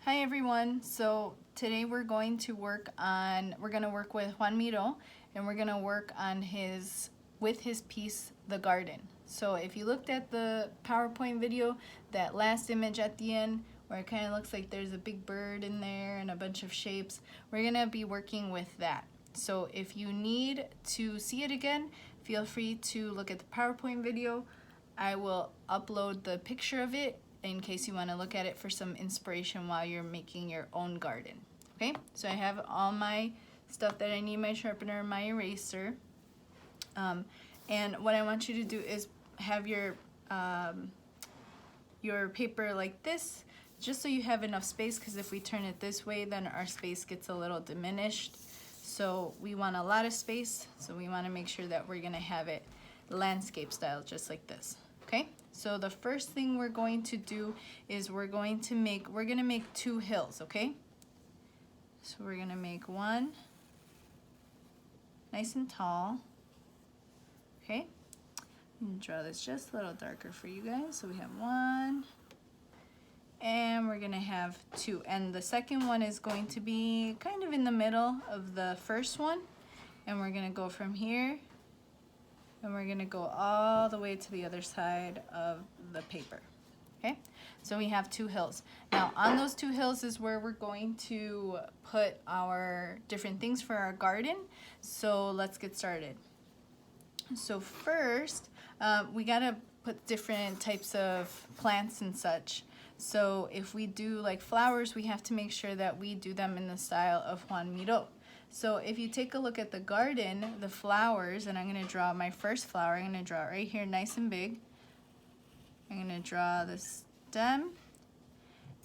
Hi everyone. So today we're going to work with Joan Miro, and we're gonna work on with his piece, The Garden. So if you looked at the PowerPoint video, that last image at the end where it kind of looks like there's a big bird in there and a bunch of shapes, we're gonna be working with that. So if you need to see it again, feel free to look at the PowerPoint video. I will upload the picture of it in case you want to look at it for some inspiration while you're making your own garden. Okay, so I have all my stuff that I need, my sharpener, my eraser. And what I want you to do is have your paper like this, just so you have enough space, because if we turn it this way, then our space gets a little diminished. So we want a lot of space, so we want to make sure that we're going to have it landscape style, just like this. Okay, so the first thing we're going to do is we're gonna make two hills, okay? So we're gonna make one nice and tall, okay? I'm gonna draw this just a little darker for you guys. So we have one, and we're gonna have two. And the second one is going to be kind of in the middle of the first one. And we're gonna go from here, and we're gonna go all the way to the other side of the paper, okay? So we have two hills. Now on those two hills is where we're going to put our different things for our garden. So let's get started. So first, we gotta put different types of plants and such. So if we do like flowers, we have to make sure that we do them in the style of Joan Miro. So if you take a look at the garden, the flowers, and I'm going to draw my first flower. I'm going to draw it right here, nice and big. I'm going to draw the stem.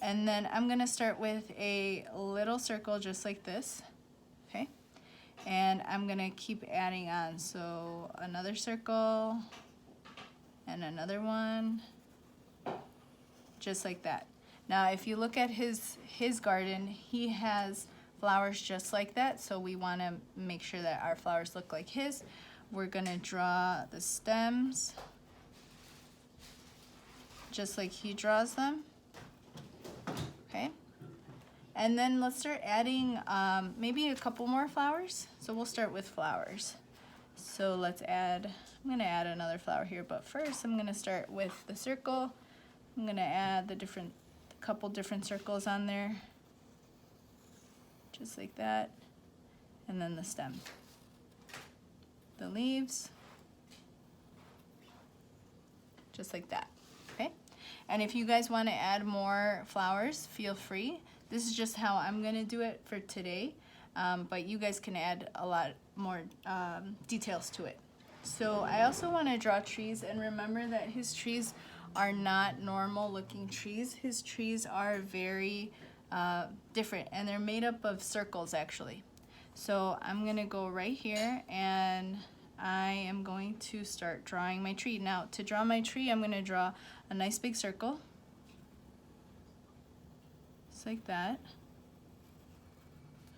And then I'm going to start with a little circle just like this. Okay? And I'm going to keep adding on. So another circle and another one, just like that. Now if you look at his garden, he has flowers just like that, so we want to make sure that our flowers look like his. We're going to draw the stems just like he draws them, okay? And then let's start adding maybe a couple more flowers. So we'll start with flowers. So let's add, I'm going to add another flower here, but first I'm going to start with the circle. I'm going to add the couple different circles on there, just like that, and then the stem, the leaves, just like that, okay? And if you guys want to add more flowers, feel free. This is just how I'm going to do it for today, but you guys can add a lot more details to it. So I also want to draw trees, and remember that his trees are not normal looking trees. His trees are very different, and they're made up of circles actually. So I'm gonna go right here, and I am going to start drawing my tree. Now to draw my tree, I'm gonna draw a nice big circle, just like that,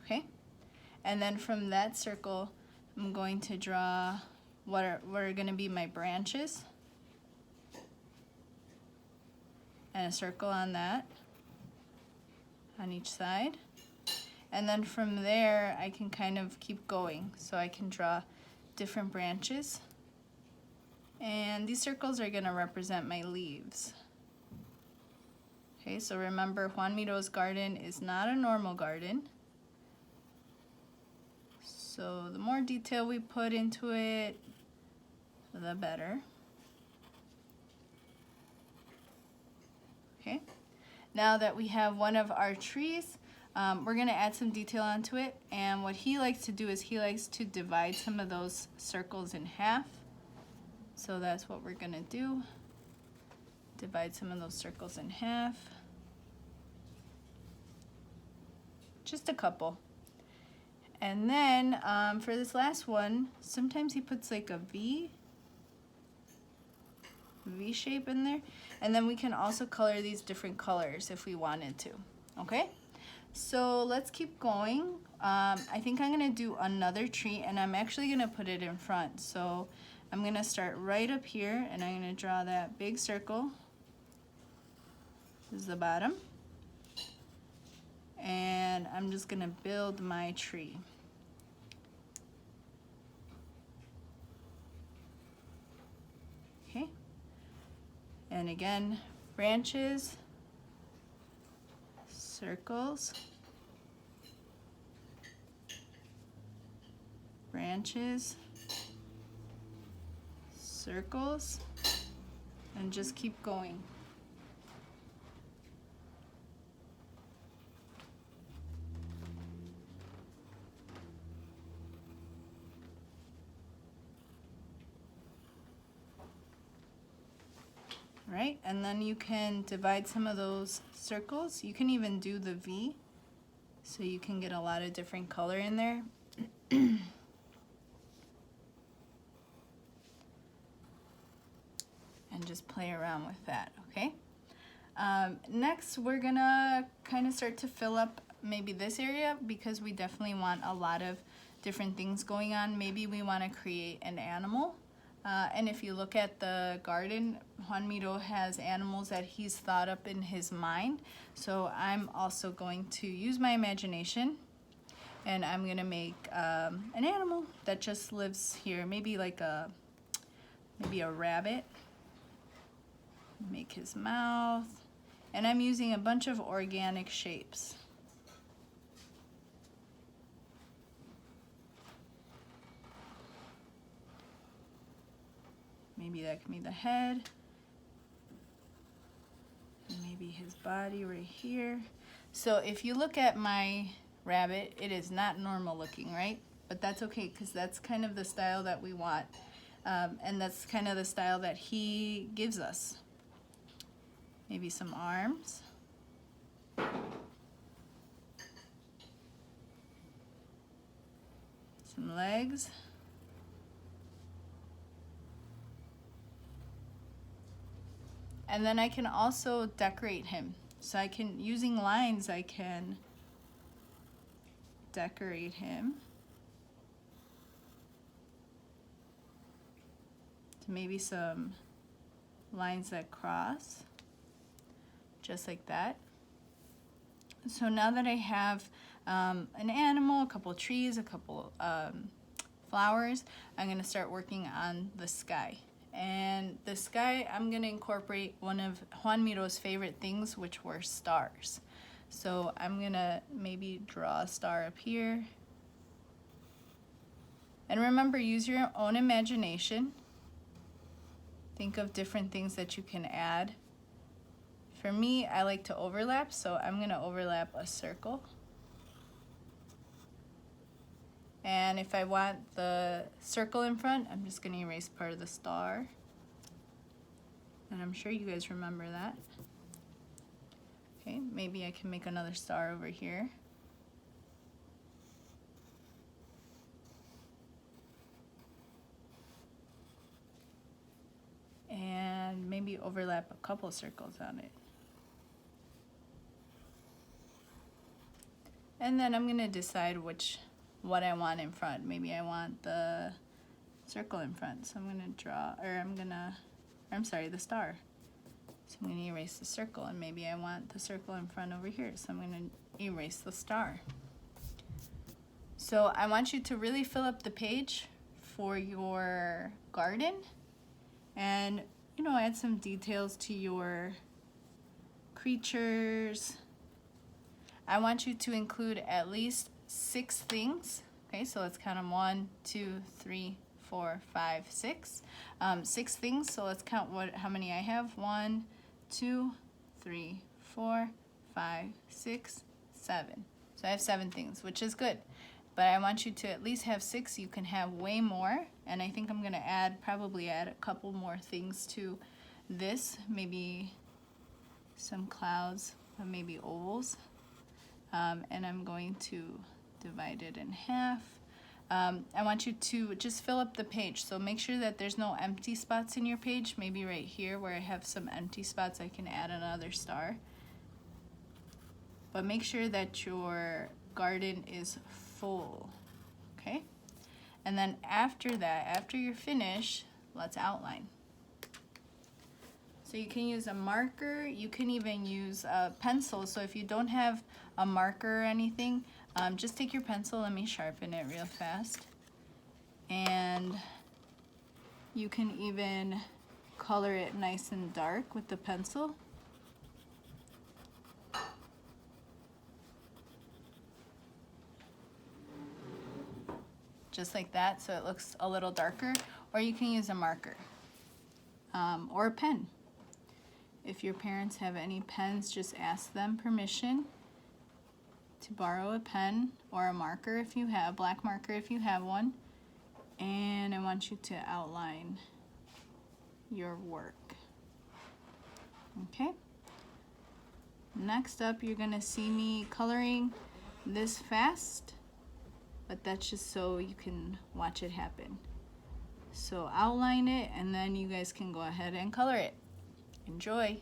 okay? And then from that circle, I'm going to draw what are gonna be my branches, and a circle on that, on each side. And then from there I can kind of keep going, so I can draw different branches, and these circles are going to represent my leaves. Okay, so remember, Joan Miro's garden is not a normal garden, so the more detail we put into it, the better. Okay, now that we have one of our trees, we're going to add some detail onto it, and what he likes to do is he likes to divide some of those circles in half. So that's what we're going to do, divide some of those circles in half, just a couple. And then for this last one, sometimes he puts like a V shape in there, and then we can also color these different colors if we wanted to, okay? So let's keep going. I think I'm gonna do another tree, and I'm actually gonna put it in front. So I'm gonna start right up here, and I'm gonna draw that big circle. This is the bottom. I'm just gonna build my tree. Okay, and again, branches, circles, branches, circles, and just keep going. Right, and then you can divide some of those circles. You can even do the V, so you can get a lot of different color in there. And just play around with that, okay? Next, we're gonna kind of start to fill up maybe this area, because we definitely want a lot of different things going on. Maybe we want to create an animal. And if you look at the garden, Joan Miro has animals that he's thought up in his mind. So I'm also going to use my imagination, and I'm going to make an animal that just lives here. Maybe like maybe a rabbit. Make his mouth. And I'm using a bunch of organic shapes. Maybe that can be the head. Maybe his body right here. So if you look at my rabbit, it is not normal looking, right? But that's okay, because that's kind of the style that we want. And that's kind of the style that he gives us. Maybe some arms. Some legs. And then I can also decorate him. So I can, using lines, I can decorate him. So maybe some lines that cross, just like that. So now that I have an animal, a couple trees, a couple flowers, I'm gonna start working on the sky. And the sky, I'm gonna incorporate one of Joan Miro's favorite things, which were stars. So I'm gonna maybe draw a star up here. And remember, use your own imagination. Think of different things that you can add. For me, I like to overlap, so I'm gonna overlap a circle. And if I want the circle in front, I'm just gonna erase part of the star. And I'm sure you guys remember that. Okay, maybe I can make another star over here. And maybe overlap a couple circles on it. And then I'm gonna decide what I want in front. Maybe I want the circle in front. So I'm gonna draw, the star. So I'm gonna erase the circle, and maybe I want the circle in front over here. So I'm gonna erase the star. So I want you to really fill up the page for your garden, and add some details to your creatures. I want you to include at least 6 things. Okay, so let's count them. 1, 2, 3, 4, 5, 6. 6 things. So let's count how many I have. 1, 2, 3, 4, 5, 6, 7. So I have 7 things, which is good. But I want you to at least have 6. You can have way more. And I think I'm gonna probably add a couple more things to this. Maybe some clouds, maybe ovals. And I'm going to divide it in half. I want you to just fill up the page. So make sure that there's no empty spots in your page. Maybe right here where I have some empty spots, I can add another star. But make sure that your garden is full, okay? And then after that, after you're finished, let's outline. So you can use a marker, you can even use a pencil. So if you don't have a marker or anything, just take your pencil, let me sharpen it real fast. And you can even color it nice and dark with the pencil. Just like that, so it looks a little darker. Or you can use a marker or a pen. If your parents have any pens, just ask them permission to borrow a pen or a marker if you have, black marker if you have one. And I want you to outline your work. Okay. Next up, you're gonna see me coloring this fast, but that's just so you can watch it happen. So outline it, and then you guys can go ahead and color it. Enjoy.